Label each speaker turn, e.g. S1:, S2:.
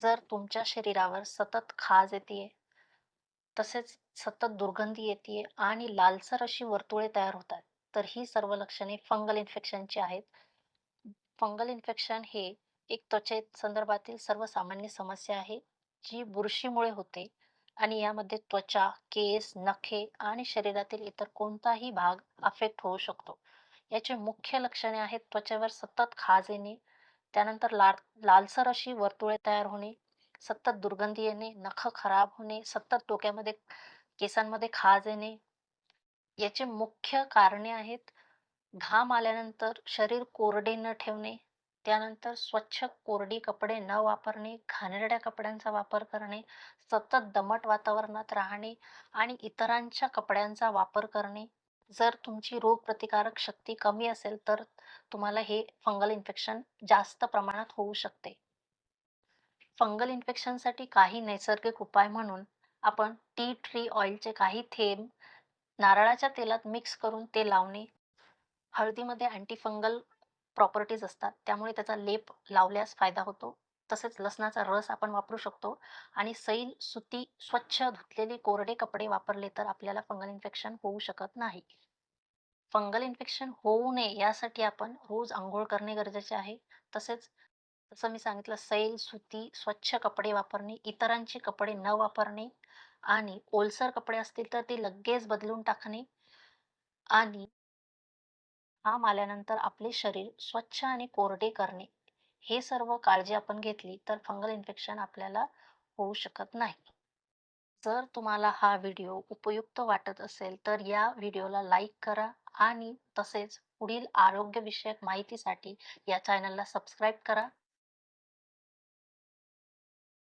S1: जर तुमच्या शरीरावर सतत खाज येतेय, तसेच सतत दुर्गंधी येतेय आणि लालसर अशी वर्तुळे तयार होतात, तर ही सर्व लक्षणे फंगल इन्फेक्शनची आहेत. फंगल इन्फेक्शन हे एक त्वचे संदर्भातील सर्वसामान्य समस्या आहे, जी बुरशीमुळे होते आणि यामध्ये त्वचा, केस, नखे आणि शरीरातील इतर कोणताही भाग अफेक्ट होऊ शकतो. याचे मुख्य लक्षणे आहेत त्वचेवर सतत खाज येणे, त्यानंतर लालसर अशी वर्तुळे तयार होणे, सतत दुर्गंधी येणे, नखं खराब होणे, सतत डोक्यामध्ये केसांमध्ये खाज येणे. याचे मुख्य कारणे आहेत घाम आल्यानंतर शरीर कोरडे न ठेवणे, त्यानंतर स्वच्छ कोरडी कपडे न वापरणे, घाणेरड्या कपड्यांचा वापर करणे, सतत दमट वातावरणात राहणे आणि इतरांच्या कपड्यांचा वापर करणे. जर तुमची रोगप्रतिकारक शक्ती कमी असेल, तर तुम्हाला हे फंगल इन्फेक्शन जास्त प्रमाणात होऊ शकते. फंगल इन्फेक्शनसाठी काही नैसर्गिक उपाय म्हणून आपण टी ट्री ऑइलचे काही थेंब नारळाच्या तेलात मिक्स करून ते लावणे. हळदीमध्ये अँटी फंगल प्रॉपर्टीज असतात, त्यामुळे त्याचा लेप लावल्यास फायदा होतो. तसेच लसणाचा रस आपण वापरू शकतो आणि सैल, सुती, स्वच्छ धुतलेले कोरडे कपडे वापरले तर आपल्याला फंगल इन्फेक्शन होऊ शकत नाही. फंगल इन्फेक्शन होऊ नये यासाठी आपण रोज अंघोळ करणे गरजेचे आहे. तसेच जसं मी सांगितलं सैल, सुती, स्वच्छ कपडे वापरणे, इतरांचे कपडे न वापरणे आणि ओलसर कपडे असतील तर ते लगेच बदलून टाकणे आणि घाम आल्यानंतर आपले शरीर स्वच्छ आणि कोरडे करणे. हे सर्व काळजी आपण घेतली तर फंगल इन्फेक्शन आपल्याला होऊ शकत नाही. जर तुम्हाला हा व्हिडिओ उपयुक्त वाटत असेल तर या व्हिडिओला लाईक करा आणि तसेच पुढील आरोग्यविषयक माहितीसाठी या चॅनलला सबस्क्राईब करा.